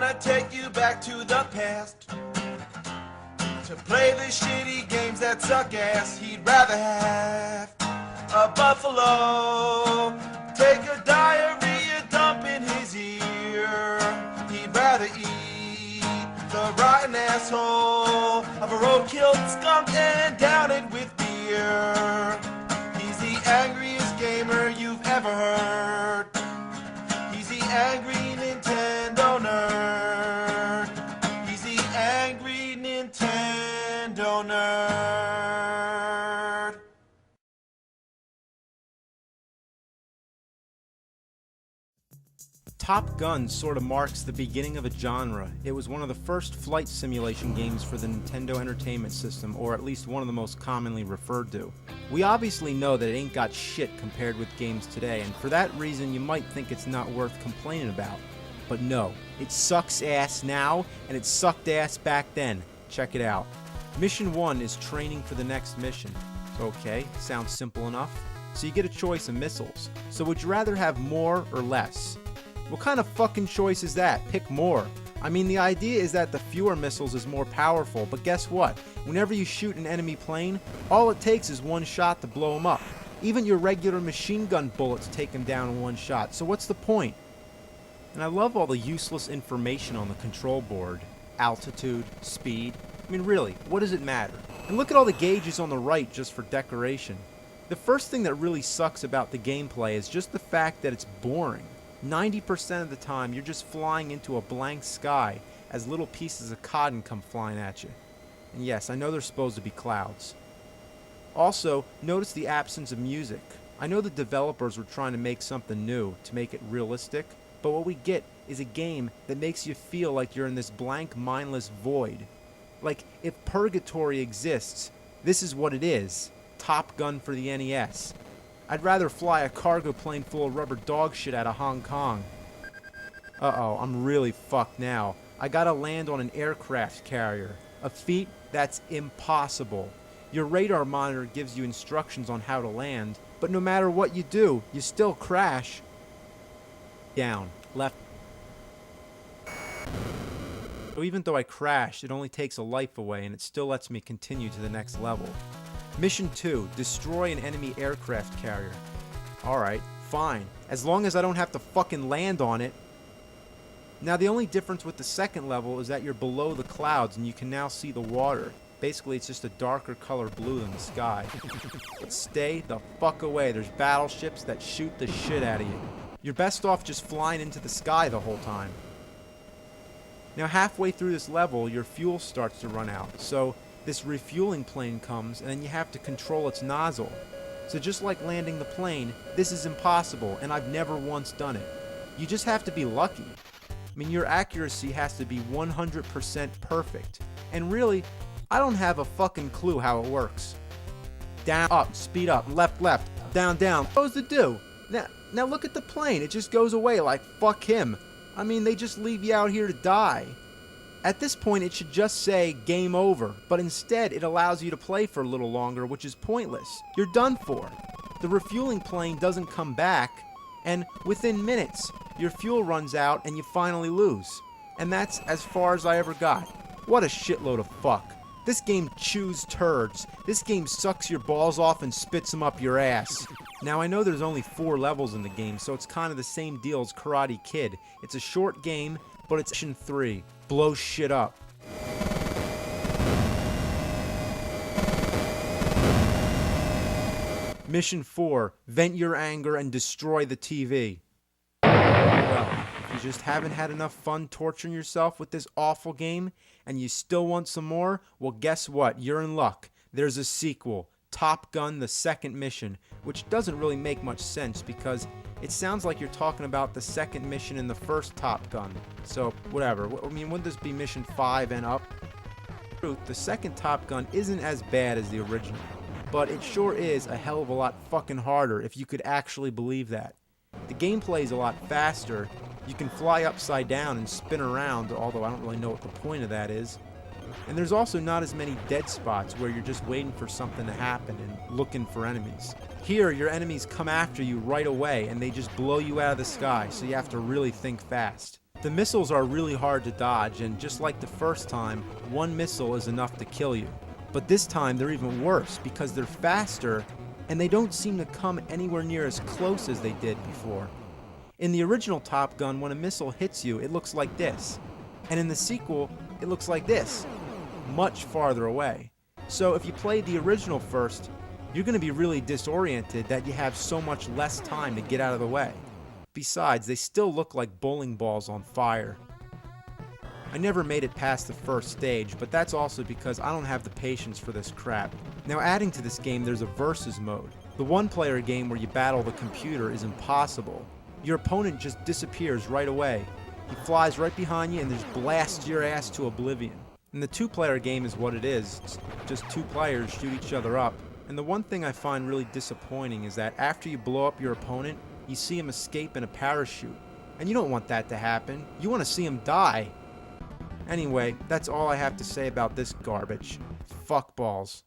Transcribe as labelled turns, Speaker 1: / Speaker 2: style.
Speaker 1: wanna take you back to the past to play the shitty games that suck ass. He'd rather have a buffalo take a diarrhea dump in his ear. He'd rather eat the rotten asshole of a road-killed skunk and down it with beer. He's the angriest gamer you've ever heard. He's the angry Nintendo nerd. He's the angry Nintendo nerd.
Speaker 2: Top Gun sort of marks the beginning of a genre. It was one of the first flight simulation games for the Nintendo Entertainment System, or at least one of the most commonly referred to. We obviously know that it ain't got shit compared with games today, and for that reason you might think it's not worth complaining about. But no, it sucks ass now, and it sucked ass back then. Check it out. Mission 1 is training for the next mission. Okay, sounds simple enough. So you get a choice of missiles. So would you rather have more or less? What kind of fucking choice is that? Pick more. I mean, the idea is that the fewer missiles is more powerful, but guess what? Whenever you shoot an enemy plane, all it takes is one shot to blow them up. Even your regular machine gun bullets take them down in one shot, so what's the point? And I love all the useless information on the control board. Altitude, speed. I mean, really, what does it matter? And look at all the gauges on the right just for decoration. The first thing that really sucks about the gameplay is just the fact that it's boring. 90% of the time, you're just flying into a blank sky as little pieces of cotton come flying at you. And yes, I know they're supposed to be clouds. Also, notice the absence of music. I know the developers were trying to make something new, to make it realistic, but what we get is a game that makes you feel like you're in this blank, mindless void. Like, if purgatory exists, this is what it is. Top Gun for the NES. I'd rather fly a cargo plane full of rubber dog shit out of Hong Kong. Uh-oh, I'm really fucked now. I gotta land on an aircraft carrier. A feat that's impossible. Your radar monitor gives you instructions on how to land, but no matter what you do, you still crash. Down, left. So even though I crashed, it only takes a life away and it still lets me continue to the next level. Mission 2, destroy an enemy aircraft carrier. Alright, fine. As long as I don't have to fucking land on it. Now the only difference with the second level is that you're below the clouds and you can now see the water. Basically it's just a darker color blue than the sky. But stay the fuck away, there's battleships that shoot the shit out of you. You're best off just flying into the sky the whole time. Now halfway through this level, your fuel starts to run out, so this refueling plane comes and then you have to control its nozzle. So just like landing the plane, this is impossible and I've never once done it. You just have to be lucky. I mean, your accuracy has to be 100% perfect. And really, I don't have a fucking clue how it works. Down, up, speed up, left, left, down, down. What supposed to do? Now look at the plane, it just goes away like fuck him. I mean, they just leave you out here to die. At this point, it should just say game over, but instead it allows you to play for a little longer, which is pointless. You're done for. The refueling plane doesn't come back, and within minutes, your fuel runs out and you finally lose. And that's as far as I ever got. What a shitload of fuck. This game chews turds. This game sucks your balls off and spits them up your ass. Now I know there's only 4 levels in the game, so it's kind of the same deal as Karate Kid. It's a short game, but it's Mission 3. Blow shit up. Mission 4. Vent your anger and destroy the TV. Well, if you just haven't had enough fun torturing yourself with this awful game, and you still want some more, well guess what? You're in luck. There's a sequel. Top Gun: The Second Mission, which doesn't really make much sense because it sounds like you're talking about the second mission in the first Top Gun. So, whatever. I mean, wouldn't this be Mission 5 and up? The second Top Gun isn't as bad as the original, but it sure is a hell of a lot fucking harder if you could actually believe that. The gameplay is a lot faster. You can fly upside down and spin around, although I don't really know what the point of that is. And there's also not as many dead spots where you're just waiting for something to happen and looking for enemies. Here, your enemies come after you right away and they just blow you out of the sky, so you have to really think fast. The missiles are really hard to dodge, and just like the first time, one missile is enough to kill you. But this time they're even worse because they're faster and they don't seem to come anywhere near as close as they did before. In the original Top Gun, when a missile hits you, it looks like this. And in the sequel, it looks like this, much farther away. So if you played the original first, you're going to be really disoriented that you have so much less time to get out of the way. Besides, they still look like bowling balls on fire. I never made it past the first stage, but that's also because I don't have the patience for this crap. Now, adding to this game, there's a versus mode. The one-player game where you battle the computer is impossible. Your opponent just disappears right away. He flies right behind you and just blasts your ass to oblivion. And the two-player game is what it is. It's just two players shoot each other up. And the one thing I find really disappointing is that after you blow up your opponent, you see him escape in a parachute. And you don't want that to happen. You want to see him die. Anyway, that's all I have to say about this garbage. Fuck balls.